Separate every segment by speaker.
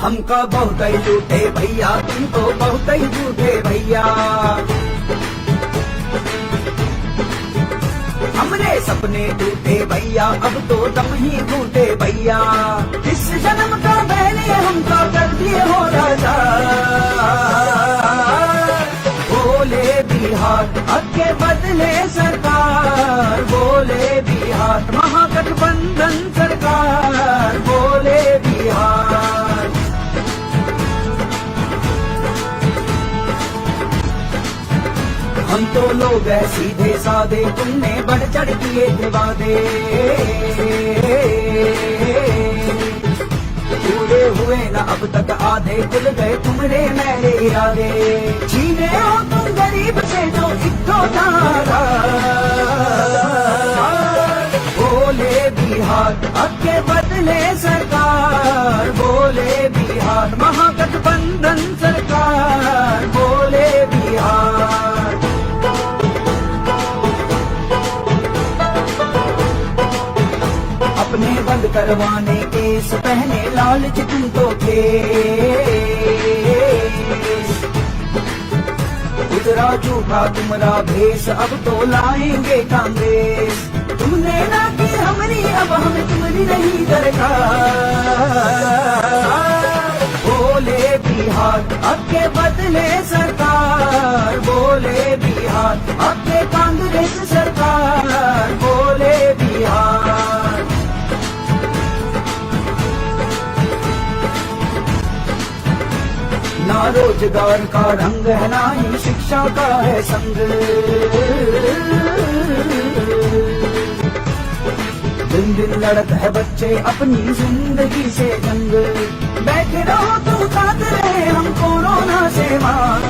Speaker 1: हमका बहुत ही झूठे भैया, तुम तो बहुत ही झूठे भैया। हमने सपने टूटे भैया, अब तो दम ही टूटे भैया। इस जन्म का मैंने हमका कर दिए हो राजा। बोले बिहार अब के बदले सरकार, बोले बिहार महागठबंधन सरकार, बोले बिहार। हम तो लोग हैं सीधे साधे, तुमने बढ़ चढ़ किए थे वादे। पूरे हुए न अब तक आधे, खुल गए तुम्हारे मेरे इरादे। छीने हो तुम गरीब से जो इक्को तारा, बोले बिहार अब के बदले सरकार, बोले बिहार महागठबंधन सरकार, बोले बिहार। अपने बंद करवाने केस, पहने लालच तुम तो थे। गुजरा झूठा तुम्हारा भेष, अब तो लाएंगे कांग्रेस। तुमने ना की हमारी, अब हमें तुम्हारी नहीं दरकार। बोले बिहार अब के बदले सरकार, बोले बिहार अब के कांग्रेस सरकार, बोले बिहार। ना रोजगार का रंग है, ना ही शिक्षा का है संग। दिन दिन लड़त है बच्चे अपनी जिंदगी से जंग। बैठे रहो तुम साथ रहे हम कोरोना से मार।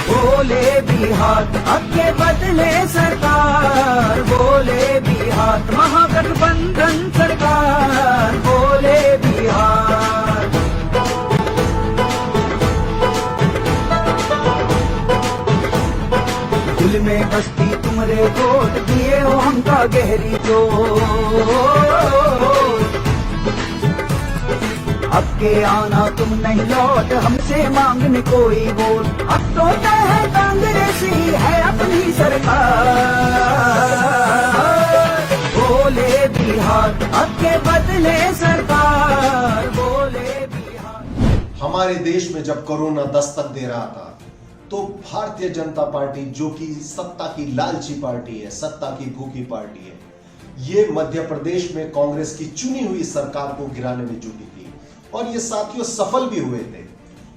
Speaker 1: बोले बिहार अब के बदले सरकार, बोले बिहार महागठबंधन सरकार, बोले बिहार। दिल में बस्ती तुम्हारे वोट दिए हो हमका गहरी चोट। अब के आना तुम नहीं लौट हमसे मांगने कोई वोट। अब तो है कांग्रेस ही है अपनी सरकार, बोले बिहार अब के बदले सरकार, बोले बिहार।
Speaker 2: हमारे देश में जब कोरोना दस्तक दे रहा था तो भारतीय जनता पार्टी, जो कि सत्ता की लालची पार्टी है, सत्ता की भूखी पार्टी है, ये मध्य प्रदेश में कांग्रेस की चुनी हुई सरकार को गिराने में जुटी थी और ये साथियों सफल भी हुए थे।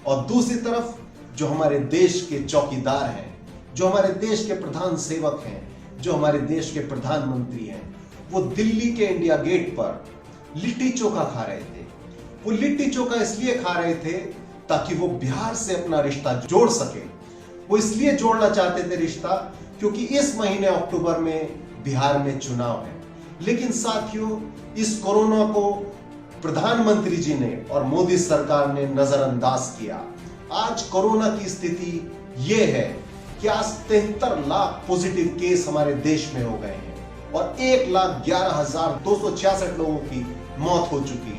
Speaker 2: और दूसरी तरफ जो हमारे देश के चौकीदार हैं, जो हमारे देश के प्रधान सेवक हैं, जो हमारे देश के प्रधानमंत्री हैं, वो दिल्ली के इंडिया गेट पर लिट्टी चोखा खा रहे थे। वो लिट्टी चोखा इसलिए खा रहे थे ताकि वो बिहार से अपना रिश्ता जोड़ सके। वो इसलिए जोड़ना चाहते थे रिश्ता क्योंकि इस महीने अक्टूबर में बिहार में चुनाव है। लेकिन साथियों, इस कोरोना को प्रधानमंत्री जी ने और मोदी सरकार ने नजरअंदाज किया। आज कोरोना की स्थिति ये है कि आज 73 लाख पॉजिटिव केस हमारे देश में हो गए हैं और 1,11,266 लोगों की मौत हो चुकी है।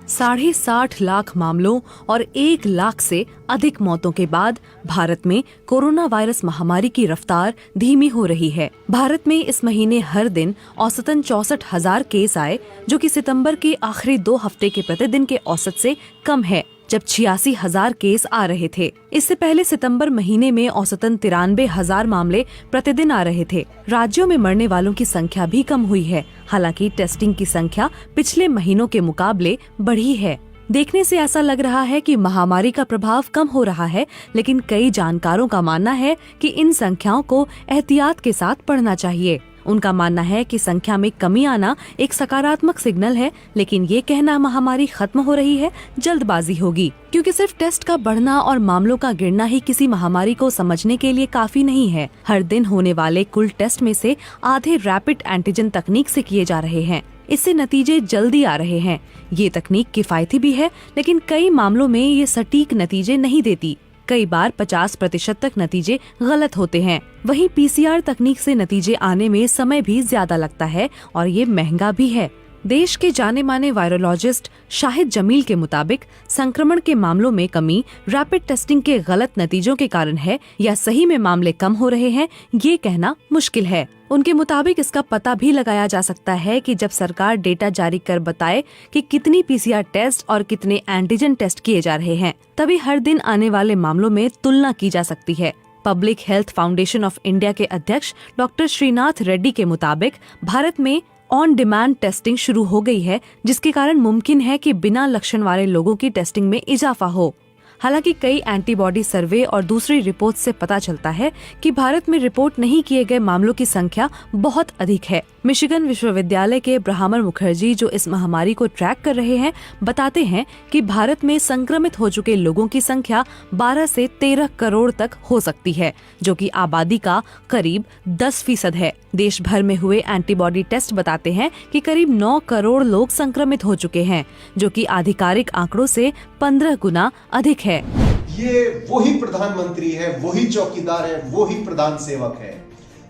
Speaker 3: 60.5 लाख मामलों और 1 लाख से अधिक मौतों के बाद भारत में कोरोना वायरस महामारी की रफ्तार धीमी हो रही है। भारत में इस महीने हर दिन औसतन 64,000 केस आए, जो कि सितंबर के आखिरी 2 हफ्ते के प्रतिदिन के औसत से कम है, जब 86,000 केस आ रहे थे। इससे पहले सितंबर महीने में औसतन 93,000 मामले प्रतिदिन आ रहे थे। राज्यों में मरने वालों की संख्या भी कम हुई है। हालांकि टेस्टिंग की संख्या पिछले महीनों के मुकाबले बढ़ी है। देखने से ऐसा लग रहा है कि महामारी का प्रभाव कम हो रहा है, लेकिन कई जानकारों का मानना है कि इन संख्याओं को एहतियात के साथ पढ़ना चाहिए। उनका मानना है कि संख्या में कमी आना एक सकारात्मक सिग्नल है, लेकिन ये कहना महामारी खत्म हो रही है जल्दबाजी होगी, क्योंकि सिर्फ टेस्ट का बढ़ना और मामलों का गिरना ही किसी महामारी को समझने के लिए काफी नहीं है। हर दिन होने वाले कुल टेस्ट में से आधे रैपिड एंटीजन तकनीक से किए जा रहे हैं। इससे नतीजे जल्दी आ रहे हैं। ये तकनीक किफायती भी है, लेकिन कई मामलों में ये सटीक नतीजे नहीं देती। कई बार 50% तक नतीजे गलत होते हैं। वहीं पीसीआर तकनीक से नतीजे आने में समय भी ज्यादा लगता है और ये महंगा भी है। देश के जाने माने वायरोलॉजिस्ट शाहिद जमील के मुताबिक संक्रमण के मामलों में कमी रैपिड टेस्टिंग के गलत नतीजों के कारण है या सही में मामले कम हो रहे हैं, ये कहना मुश्किल है। उनके मुताबिक इसका पता भी लगाया जा सकता है कि जब सरकार डेटा जारी कर बताए कि कितनी पीसीआर टेस्ट और कितने एंटीजन टेस्ट किए जा रहे हैं, तभी हर दिन आने वाले मामलों में तुलना की जा सकती है। Public health foundation of India के अध्यक्ष डॉक्टर श्रीनाथ रेड्डी के मुताबिक भारत में ऑन डिमांड टेस्टिंग शुरू हो गई है, जिसके कारण मुमकिन है कि बिना लक्षण वाले लोगों की टेस्टिंग में इजाफा हो। हालांकि कई एंटीबॉडी सर्वे और दूसरी रिपोर्ट से पता चलता है कि भारत में रिपोर्ट नहीं किए गए मामलों की संख्या बहुत अधिक है। मिशिगन विश्वविद्यालय के ब्राह्मण मुखर्जी, जो इस महामारी को ट्रैक कर रहे हैं, बताते हैं कि भारत में संक्रमित हो चुके लोगों की संख्या 12 से 13 करोड़ तक हो सकती है, जो कि आबादी का करीब 10% है। देश भर में हुए एंटीबॉडी टेस्ट बताते हैं कि करीब 9 करोड़ लोग संक्रमित हो चुके हैं, जो कि आधिकारिक आंकड़ों से 15 गुना अधिक है।
Speaker 2: ये वही प्रधानमंत्री है, वही चौकीदार है, वही प्रधान सेवक है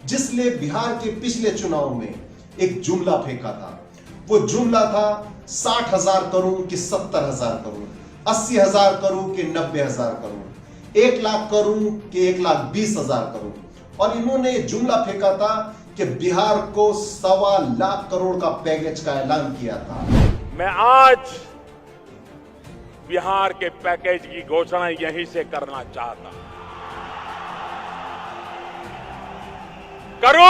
Speaker 2: जिसने बिहार के पिछले चुनाव में एक जुमला फेंका था। वो जुमला था 60,000 करोड़ के 70,000 करोड़, 80,000 करोड़ के 90,000 करोड़, 1 लाख करोड़ के 1,20,000 करोड़। और इन्होंने जुमला फेंका था कि बिहार को 1.25 लाख करोड़ का पैकेज का ऐलान किया था।
Speaker 4: मैं आज बिहार के पैकेज की घोषणा यहीं से करना चाहता हूं। करो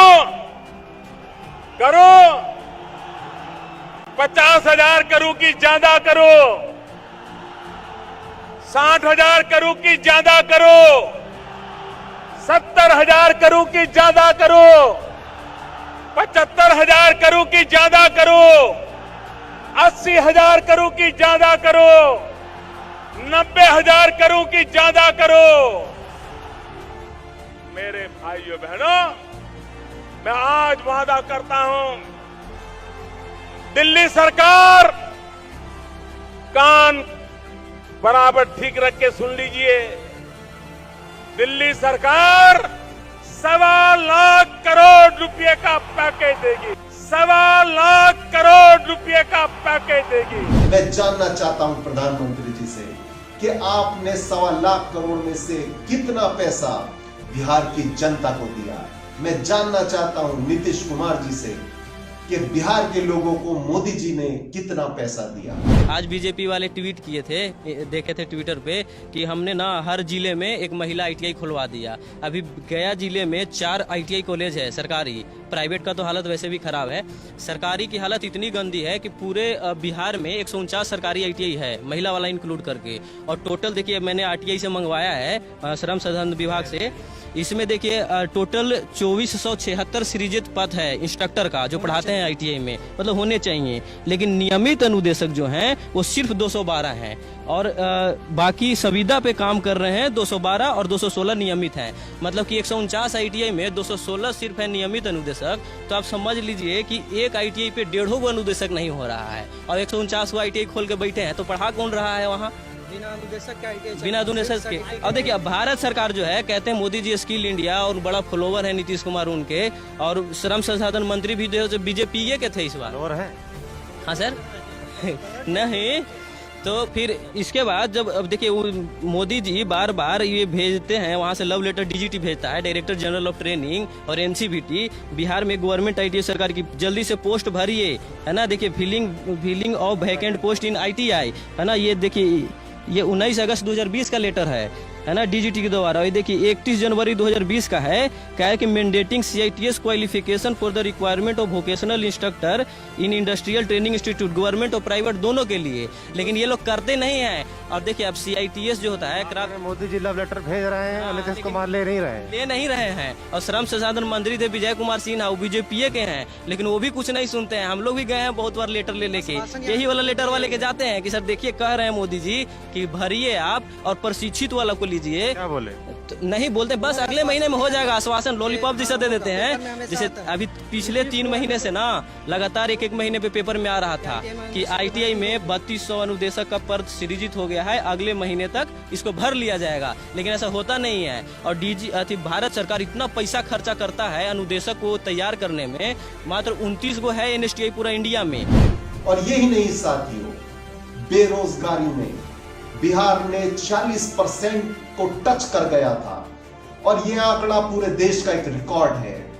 Speaker 4: 50,000 करोड़ की ज्यादा करो, 60,000 करोड़ की ज्यादा करो, 70,000 करोड़ की ज्यादा करो, 75,000 करोड़ की ज्यादा करो, 80,000 करोड़ की ज्यादा करो, 90,000 करोड़ की ज्यादा करो। मेरे भाइयों बहनों, मैं आज वादा करता हूं, दिल्ली सरकार कान बराबर ठीक रख के सुन लीजिए। दिल्ली सरकार 1.25 लाख करोड़ रुपए का पैकेज देगी, 1.25 लाख करोड़ रुपए का पैकेज देगी।
Speaker 2: मैं जानना चाहता हूं प्रधानमंत्री जी से कि आपने 1.25 लाख करोड़ में से कितना पैसा बिहार की जनता को दिया। मैं जानना चाहता हूं नीतीश कुमार जी से कि बिहार के लोगों को मोदी जी ने कितना पैसा दिया।
Speaker 5: आज बीजेपी वाले ट्वीट किए थे, देखे थे ट्विटर पे कि हमने ना हर जिले में एक महिला ITI खुलवा दिया। अभी गया जिले में 4 ITI कॉलेज है सरकारी, प्राइवेट का तो हालत वैसे भी खराब है। सरकारी की हालत इतनी गंदी है कि पूरे बिहार में 149 सरकारी ITI है, महिला वाला इंक्लूड करके। और टोटल देखिए, मैंने RTI से मंगवाया है, श्रम संसाधन विभाग से। इसमें देखिए टोटल 2476 सृजित पद है इंस्ट्रक्टर का, जो पढ़ाते हैं ITI में, मतलब होने चाहिए। लेकिन नियमित अनुदेशक जो हैं वो सिर्फ 212 हैं, और बाकी संविदा पे काम कर रहे हैं 212 और 216 नियमित हैं। मतलब कि 149 ITI में 216 सिर्फ है नियमित अनुदेशक। तो आप समझ लीजिए कि एक ITI पे 150 अनुदेशक नहीं हो रहा है, और 149 ITI खोल के बैठे हैं, तो पढ़ा कौन रहा है वहाँ? बिना अनुदेशक के। अब देखिए, अब भारत सरकार जो है, कहते हैं मोदी जी स्किल इंडिया, और बड़ा फॉलोवर है नीतीश कुमार उनके, और श्रम संसाधन मंत्री भी जो बीजेपी के थे इस बार। और है? हाँ सर नहीं तो फिर इसके बाद जब अब देखिए मोदी जी बार बार ये भेजते हैं, वहाँ से लव लेटर DGT भेजता है, डायरेक्टर जनरल ऑफ ट्रेनिंग, और NCVT। बिहार में गवर्नमेंट ITI सरकार की जल्दी से पोस्ट भरिए, है ना। देखिए filling of vacant post in ITI, है ना। ये देखिए, ये 19 अगस्त 2020 का लेटर है ना, DGT के द्वारा। ये देखिए 31 जनवरी 2020 का है, क्या है कि mandating CITS qualification for the requirement of vocational instructor in industrial training institute, government और प्राइवेट दोनों के लिए। लेकिन ये लोग करते नहीं हैं। और देखिए अब CITS जो होता है,
Speaker 6: मोदी जी लव लेटर भेज रहे हैं, नीतीश कुमार ले नहीं रहे हैं।
Speaker 5: और श्रम संसाधन मंत्री थे विजय कुमार सिन्हा, वो BJP के हैं, लेकिन वो भी कुछ नहीं सुनते हैं। हम लोग भी गए हैं बहुत बार लेटर लेके, यही वाला लेटर वाले के जाते हैं कि सर देखिए, कह रहे हैं मोदी जी कि भरिए आप और प्रशिक्षित वाला को लीजिए।
Speaker 6: क्या बोले?
Speaker 5: तो नहीं बोलते, बस अगले महीने में हो जाएगा, आश्वासन लॉलीपॉप जैसा दे देते हैं। जैसे अभी पिछले 3 महीने से ना लगातार एक महीने पे पेपर में आ रहा था कि ITI में 3200 अनुदेशक का पद सृजित हो गया है, अगले महीने तक इसको भर लिया जाएगा। लेकिन ऐसा होता नहीं है। और भारत सरकार इतना पैसा खर्चा करता है अनुदेशक को तैयार करने में, मात्र 29 गो है NSTI पूरा इंडिया में।
Speaker 2: और यही नहीं साथियों, बेरोजगारी में बिहार ने 40% को टच कर गया था और यह आंकड़ा पूरे देश का एक रिकॉर्ड है।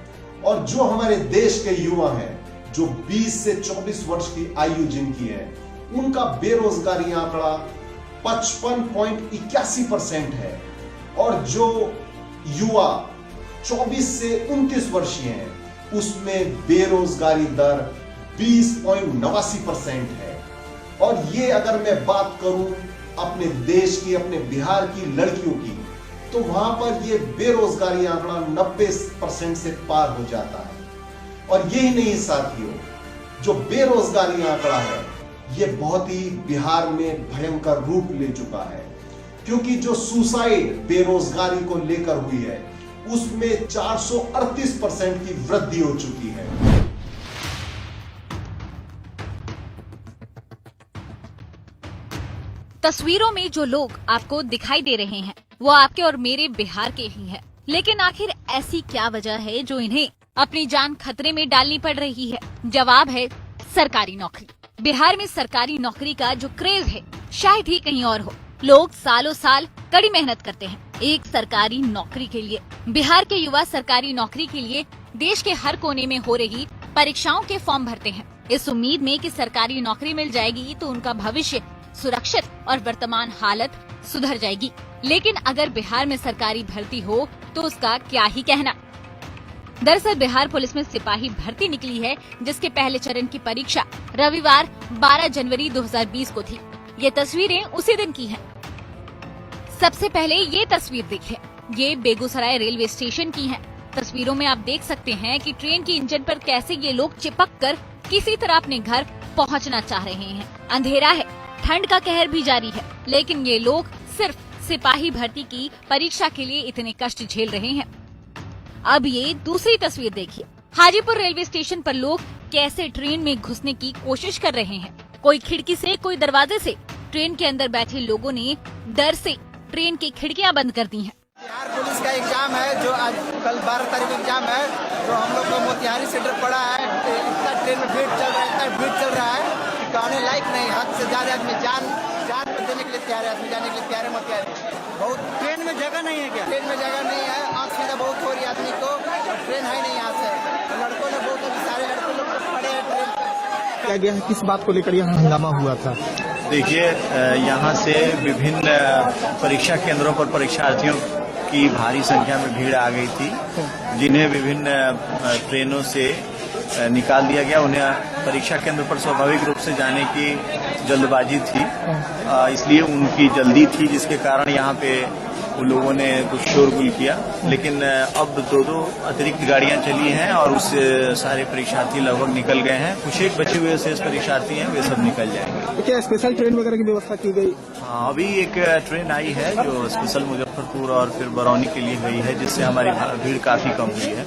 Speaker 2: और जो हमारे देश के युवा हैं, जो 20 से 24 वर्ष की आयु जिनकी है, उनका बेरोजगारी आंकड़ा 55.81% है और जो युवा 24 से 29 वर्षीय हैं, उसमें बेरोजगारी दर 20.89% है। और ये अगर मैं बात करूं अपने देश की, अपने बिहार की लड़कियों की, तो वहां पर ये बेरोजगारी आंकड़ा 90% से पार हो जाता है। और यही नहीं साथियों, जो बेरोजगारी आंकड़ा है, ये बहुत ही बिहार में भयंकर रूप ले चुका है, क्योंकि जो सुसाइड बेरोजगारी को लेकर हुई है, उसमें 438% की वृद्धि हो चुकी है।
Speaker 7: तस्वीरों में जो लोग आपको दिखाई दे रहे हैं, वो आपके और मेरे बिहार के ही हैं। लेकिन आखिर ऐसी क्या वजह है जो इन्हें अपनी जान खतरे में डालनी पड़ रही है? जवाब है सरकारी नौकरी। बिहार में सरकारी नौकरी का जो क्रेज है, शायद ही कहीं और हो। लोग सालों साल कड़ी मेहनत करते हैं एक सरकारी नौकरी के लिए। बिहार के युवा सरकारी नौकरी के लिए देश के हर कोने में हो रही परीक्षाओं के फॉर्म भरते हैं, इस उम्मीद में कि सरकारी नौकरी मिल जाएगी तो उनका भविष्य सुरक्षित और वर्तमान हालत सुधर जाएगी। लेकिन अगर बिहार में सरकारी भर्ती हो तो उसका क्या ही कहना। दरअसल बिहार पुलिस में सिपाही भर्ती निकली है, जिसके पहले चरण की परीक्षा रविवार 12 जनवरी 2020 को थी। ये तस्वीरें उसी दिन की हैं। सबसे पहले ये तस्वीर देखिए, ये बेगूसराय रेलवे स्टेशन की है। तस्वीरों में आप देख सकते हैं कि ट्रेन के इंजन पर कैसे ये लोग चिपक कर किसी तरह अपने घर पहुंचना चाह रहे हैं। अंधेरा है, ठंड का कहर भी जारी है, लेकिन ये लोग सिर्फ सिपाही भर्ती की परीक्षा के लिए इतने कष्ट झेल रहे हैं। अब ये दूसरी तस्वीर देखिए, हाजीपुर रेलवे स्टेशन पर लोग कैसे ट्रेन में घुसने की कोशिश कर रहे हैं। कोई खिड़की से, कोई दरवाजे से। ट्रेन के अंदर बैठे लोगों ने डर से ट्रेन की खिड़कियां बंद कर दी हैं।
Speaker 8: बिहार पुलिस का एग्जाम है, जो आज कल 12 तारीख एग्जाम है, जो हम लोग को मोतिहारी से डर पड़ा है। इतना ट्रेन में भीड़ चल रहा है, इतना भीड़ चल रहा है कि कहने लायक नहीं। हद से ज्यादा आदमी जान देने के लिए तैयार है, आदमी जाने के लिए तैयार है मोतिहारी। बहुत ट्रेन में जगह नहीं है क्या? ट्रेन में जगह नहीं है, आँख सीधा बहुत हो रही है आदमी को, ट्रेन है नहीं यहाँ से। लड़कों ने बहुत सारे लड़कों लोग पड़े हैं ट्रेन पर।
Speaker 6: क्या गया है, किस बात को लेकर यहाँ हंगामा हुआ था?
Speaker 9: देखिए, यहाँ से विभिन्न परीक्षा केंद्रों पर परीक्षार्थियों की भारी संख्या में भीड़ आ गई थी, जिन्हें विभिन्न ट्रेनों से निकाल दिया गया। उन्हें परीक्षा केंद्र पर स्वाभाविक रूप से जाने की जल्दबाजी थी, इसलिए उनकी जल्दी थी, जिसके कारण यहाँ पे उन लोगों ने कुछ शोरगुल किया। लेकिन अब दो अतिरिक्त गाड़ियां चली हैं और उस सारे परीक्षार्थी लगभग निकल गए हैं। कुछ एक बचे हुए शेष परीक्षार्थी हैं, वे सब निकल जाएंगे।
Speaker 6: तो क्या स्पेशल ट्रेन वगैरह की व्यवस्था की गई?
Speaker 9: हाँ, अभी एक ट्रेन आई है जो स्पेशल मुजफ्फरपुर और फिर बरौनी के लिए गई है, जिससे हमारी भीड़ काफी कम हुई है।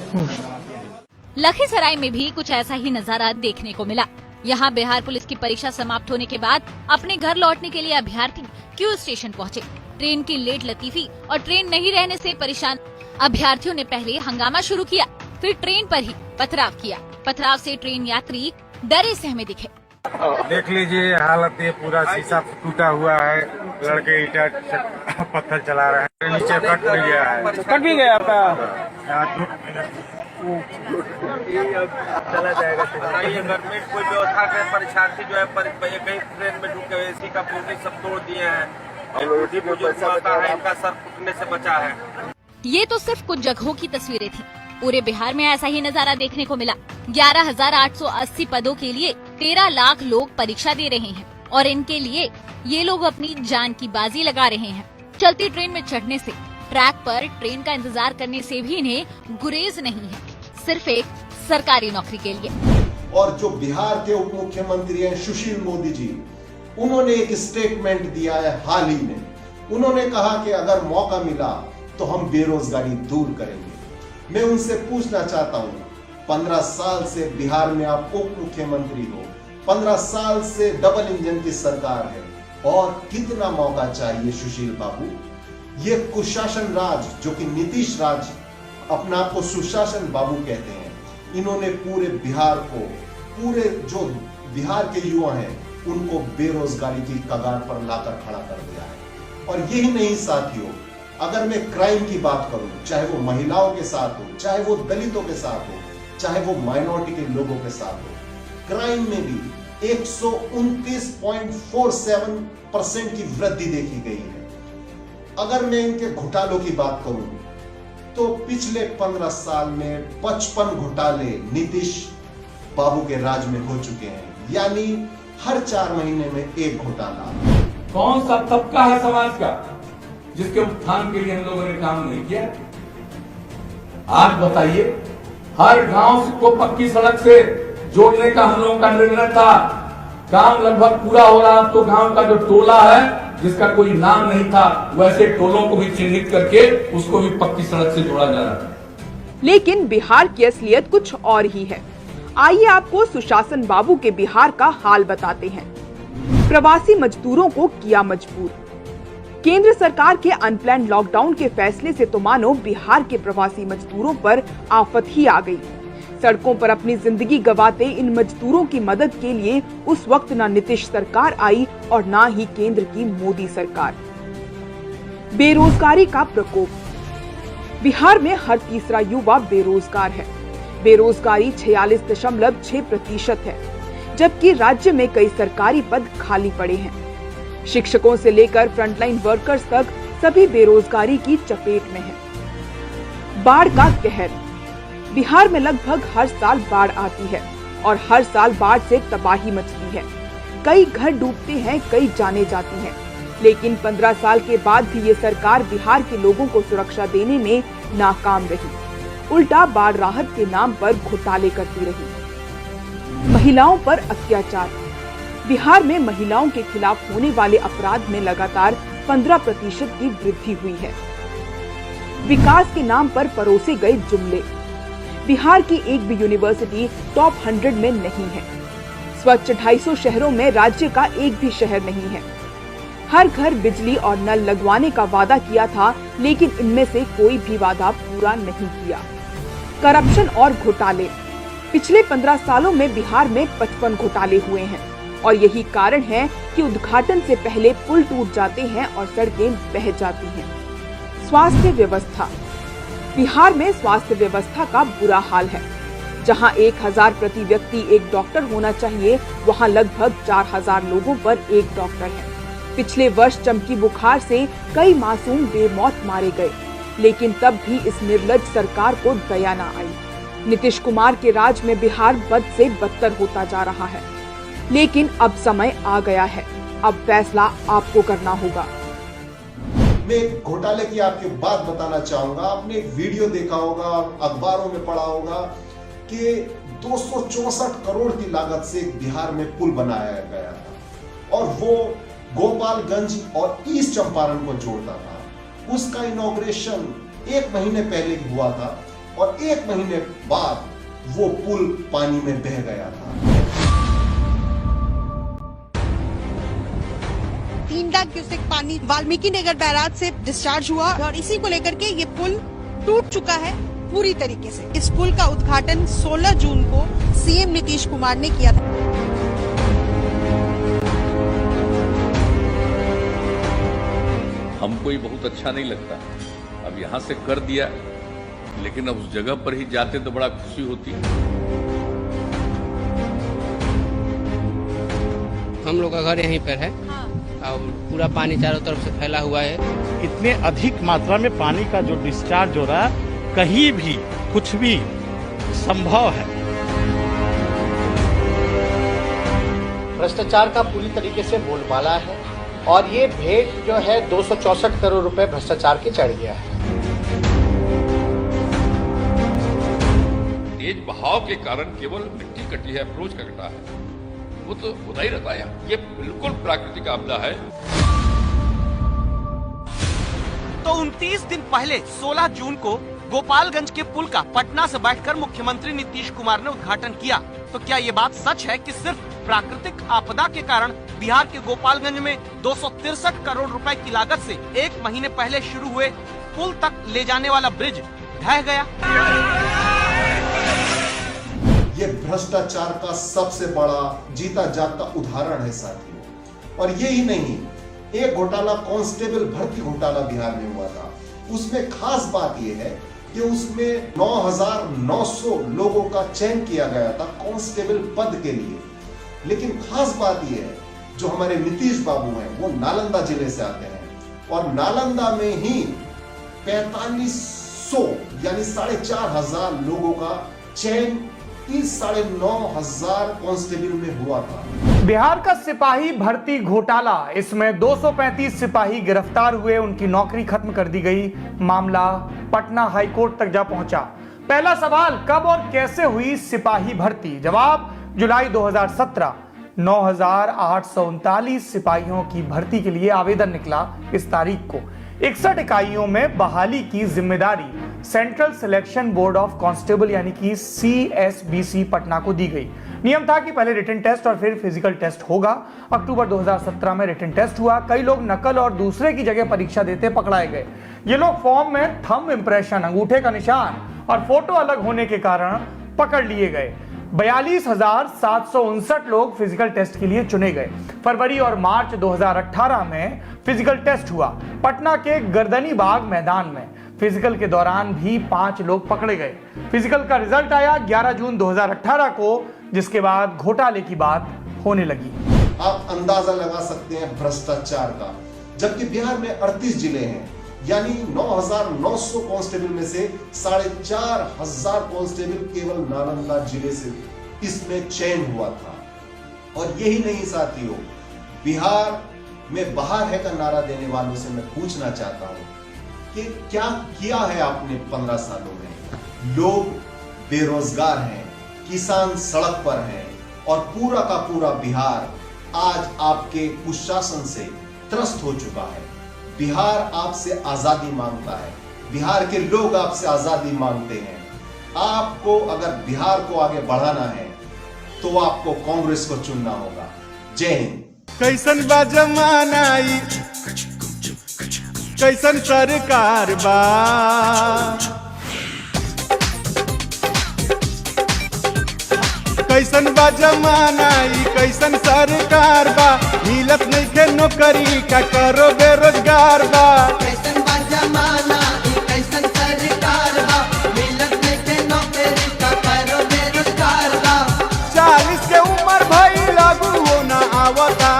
Speaker 7: लखीसराय में भी कुछ ऐसा ही नजारा देखने को मिला। यहाँ बिहार पुलिस की परीक्षा समाप्त होने के बाद अपने घर लौटने के लिए अभ्यर्थी क्यू स्टेशन पहुँचे। ट्रेन की लेट लतीफी और ट्रेन नहीं रहने से परेशान अभ्यर्थियों ने पहले हंगामा शुरू किया, फिर ट्रेन पर ही पथराव किया। पथराव से ट्रेन यात्री डरे सहमे दिखे।
Speaker 10: देख लीजिए हालत, ये पूरा शीशा टूटा हुआ है, लड़के ईटा पत्थर चला रहे हैं, नीचे कट भी गया है। कट भी गया आपका?
Speaker 4: चला जाएगा। गवर्नमेंट कोई व्यवस्था करे, परीक्षार्थी जो है कहीं ट्रेन में ढुके हुए एसी का बोगी सब तोड़ दिए हैं। इनका सर फूटने से बचा है।
Speaker 7: ये तो सिर्फ कुछ जगहों की तस्वीरें थी। पूरे बिहार में ऐसा ही नजारा देखने को मिला। 11,880 पदों के लिए 13 लाख लोग परीक्षा दे रहे हैं और इनके लिए ये लोग अपनी जान की बाजी लगा रहे हैं। चलती ट्रेन में चढ़ने से, ट्रैक पर ट्रेन का इंतजार करने से भी इन्हें गुरेज नहीं है, सिर्फ एक सरकारी नौकरी के लिए।
Speaker 2: और जो बिहार के उप मुख्यमंत्री हैं सुशील मोदी जी, उन्होंने एक स्टेटमेंट दिया है हाल ही में। उन्होंने कहा कि अगर मौका मिला तो हम बेरोजगारी दूर करेंगे। मैं उनसे पूछना चाहता हूं, 15 साल से बिहार में आप उप मुख्यमंत्री हो, 15 साल से डबल इंजन की सरकार है, और कितना मौका चाहिए सुशील बाबू? ये कुशासन राज, जो कि नीतीश राज अपना आप को सुशासन बाबू कहते हैं, इन्होंने पूरे बिहार को, पूरे जो बिहार के युवा हैं उनको बेरोजगारी की कगार पर लाकर खड़ा कर दिया है। और यही नहीं साथियों, अगर मैं क्राइम की बात करूं, चाहे वो महिलाओं के साथ हो, चाहे वो दलितों के साथ हो, चाहे वो माइनॉरिटी के लोगों के साथ हो, क्राइम में भी 129.47% की वृद्धि देखी गई है। अगर मैं इनके घोटालों की बात करूं तो पिछले 15 साल में 55 घोटाले नीतीश बाबू के राज में हो चुके हैं, यानी हर 4 महीने में एक घोटाला।
Speaker 11: कौन सा तबका है समाज का जिसके उत्थान के लिए हम लोगों ने काम नहीं किया? आज बताइए, हर गांव को पक्की सड़क से जोड़ने का हम लोगों का निर्णय था। काम लगभग पूरा हो रहा। तो गांव का जो टोला है जिसका कोई नाम नहीं था, वैसे टोलों को भी चिन्हित करके उसको भी पक्की सड़क से जोड़ा जा रहा है।
Speaker 12: लेकिन बिहार की असलियत कुछ और ही है। आइए आपको सुशासन बाबू के बिहार का हाल बताते हैं। प्रवासी मजदूरों को किया मजबूर। केंद्र सरकार के अनप्लान्ड लॉकडाउन के फैसले से तो मानो बिहार के प्रवासी मजदूरों पर आफत ही आ गई। सड़कों पर अपनी जिंदगी गंवाते इन मजदूरों की मदद के लिए उस वक्त न नीतीश सरकार आई और न ही केंद्र की मोदी सरकार। बेरोजगारी का प्रकोप। बिहार में हर तीसरा युवा बेरोजगार है। बेरोजगारी 46.6% है, जबकि राज्य में कई सरकारी पद खाली पड़े हैं। शिक्षकों से लेकर फ्रंटलाइन वर्कर्स तक सभी बेरोजगारी की चपेट में हैं। बाढ़ का कहर। बिहार में लगभग हर साल बाढ़ आती है और हर साल बाढ़ से तबाही मचती है। कई घर डूबते हैं, कई जाने जाती हैं, लेकिन 15 साल के बाद भी ये सरकार बिहार के लोगों को सुरक्षा देने में नाकाम रही। उल्टा बाढ़ राहत के नाम पर घोटाले करती रही। महिलाओं पर अत्याचार। बिहार में महिलाओं के खिलाफ होने वाले अपराध में लगातार 15% की वृद्धि हुई है। विकास के नाम पर परोसे गए जुमले। बिहार की एक भी यूनिवर्सिटी टॉप 100 में नहीं है। स्वच्छ 250 शहरों में राज्य का एक भी शहर नहीं है। हर घर बिजली और नल लगवाने का वादा किया था, लेकिन इनमें से कोई भी वादा पूरा नहीं किया। करप्शन और घोटाले। पिछले 15 सालों में बिहार में 55 घोटाले हुए हैं और यही कारण है कि उद्घाटन से पहले पुल टूट जाते हैं और सड़कें बह जाती हैं। स्वास्थ्य व्यवस्था। बिहार में स्वास्थ्य व्यवस्था का बुरा हाल है। जहां 1000 प्रति व्यक्ति एक डॉक्टर होना चाहिए, वहां लगभग 4000 लोगों पर एक डॉक्टर है। पिछले वर्ष चमकी बुखार से कई मासूम बेमौत मारे गए, लेकिन तब भी इस निर्लज्ज सरकार को दया न आई। नीतीश कुमार के राज में बिहार बद से बदतर होता जा रहा है, लेकिन अब समय आ गया है। अब फैसला आपको करना होगा।
Speaker 2: मैं एक घोटाले की आपकी बात बताना चाहूंगा। आपने एक वीडियो देखा होगा, अखबारों में पढ़ा होगा कि 264 करोड़ की लागत से बिहार में पुल बनाया गया था और वो गोपालगंज और ईस्ट चंपारण को जोड़ता था। उसका इनॉग्रेशन 1 महीने पहले हुआ था और 1 महीने बाद वो पुल पानी में बह गया था।
Speaker 13: 3 लाख क्यूसेक पानी वाल्मीकि नगर बैराज से डिस्चार्ज हुआ और इसी को लेकर के ये पुल टूट चुका है पूरी तरीके से। इस पुल का उद्घाटन 16 जून को सीएम नीतीश कुमार ने किया था।
Speaker 14: हमको ये बहुत अच्छा नहीं लगता। अब यहाँ से कर दिया, लेकिन अब उस जगह पर ही जाते तो बड़ा खुशी होती।
Speaker 5: हम लोग का घर यहीं पर है और पूरा पानी चारों तरफ से फैला हुआ है।
Speaker 6: इतने अधिक मात्रा में पानी का जो डिस्चार्ज हो रहा है, कहीं भी कुछ भी संभव है।
Speaker 8: भ्रष्टाचार का पूरी तरीके से बोलबाला है और ये भेंट जो है 264 करोड़ रुपए भ्रष्टाचार के चढ़ गया है।
Speaker 14: तेज बहाव के कारण केवल मिट्टी कटी है, अप्रोच का कटा है, वो तो होता ही रहता है। ये बिल्कुल प्राकृतिक आपदा है।
Speaker 15: तो 29 दिन पहले 16 जून को गोपालगंज के पुल का पटना से बैठकर मुख्यमंत्री नीतीश कुमार ने उद्घाटन किया। तो क्या ये बात सच है कि सिर्फ प्राकृतिक आपदा के कारण बिहार के गोपालगंज में 263 करोड़ रुपए की लागत से 1 महीने पहले शुरू हुए पुल तक ले जाने वाला ब्रिज ढह गया?
Speaker 2: ये भ्रष्टाचार का सबसे बड़ा जीता जागता उदाहरण है साथियों। और यही नहीं, एक घोटाला कांस्टेबल भर्ती घोटाला बिहार में हुआ था। उसमें खास बात यह है कि उसमें 9,900 लोगों का चयन किया गया था कांस्टेबल पद के लिए। लेकिन खास बात यह है, जो हमारे नीतीश बाबू हैं वो नालंदा जिले से आते हैं और नालंदा में ही 4500 यानी 4,500 लोगों का चयन इस 9,500 कांस्टेबल में हुआ था।
Speaker 16: बिहार का सिपाही भर्ती घोटाला, इसमें 235 सिपाही गिरफ्तार हुए, उनकी नौकरी खत्म कर दी गई। मामला पटना हाईकोर्ट तक जा पहुंचा। पहला सवाल, कब और कैसे हुई सिपाही भर्ती? जवाब, जुलाई 2017। 9,839 सिपाहियों की भर्ती के लिए आवेदन निकला इस तारीख को। 61 इकाइयों में बहाली की जिम्मेदारी central selection board of constable यानी कि CSBC पटना को दी गई। नियम था कि पहले रिटन टेस्ट और फिर फिजिकल टेस्ट होगा। अक्टूबर 2017 में रिटन टेस्ट हुआ। कई लोग नकल और दूसरे की जगह परीक्षा देते पकड़ाए गए। ये लोग फॉर्म में थंब इंप्रेशन, अंगूठे का निशान और फोटो अलग होने के कारण पकड़ लिए गए। 42,759 लोग फिजिकल टेस्ट के लिए चुने गए। फरवरी और मार्च 2018 में फिजिकल टेस्ट हुआ पटना के गर्दनी बाग मैदान में। फिजिकल के दौरान भी 5 लोग पकड़े गए। फिजिकल का रिजल्ट आया 11 जून 2018 को, जिसके बाद घोटाले की बात होने लगी।
Speaker 2: आप अंदाजा लगा सकते हैं भ्रष्टाचार का। जबकि बिहार में 38 जिले हैं, यानी 9,900 कांस्टेबल में से 4,500 कांस्टेबल केवल नालंदा जिले से इसमें चयन हुआ था। और यही नहीं साथियों, बिहार में बाहर है का नारा देने वालों से मैं पूछना चाहता हूं कि क्या किया है आपने 15 सालों में? लोग बेरोजगार हैं, किसान सड़क पर हैं और पूरा का पूरा बिहार आज आपके कुशासन से त्रस्त हो चुका है। बिहार आपसे आजादी मांगता है, बिहार के लोग आपसे आजादी मांगते हैं। आपको अगर बिहार को आगे बढ़ाना है तो आपको कांग्रेस को चुनना होगा। जय हिंद।
Speaker 17: कैसन बा जमाना आई, कैसन सरकार बा, कैसन बा जमाना आई, कैसन सरकार बा, मिलत नहीं के नौकरी का करो बेरोजगार बा।
Speaker 1: कैसन बा जमाना आई, कैसन सरकार बा, मिलत नहीं के नौकरी का करो बेरोजगार बा।
Speaker 17: 40 के उम्र भई लागू हो ना आवता।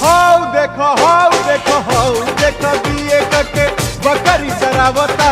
Speaker 17: हो देखो बीए करके बकरी चरावता।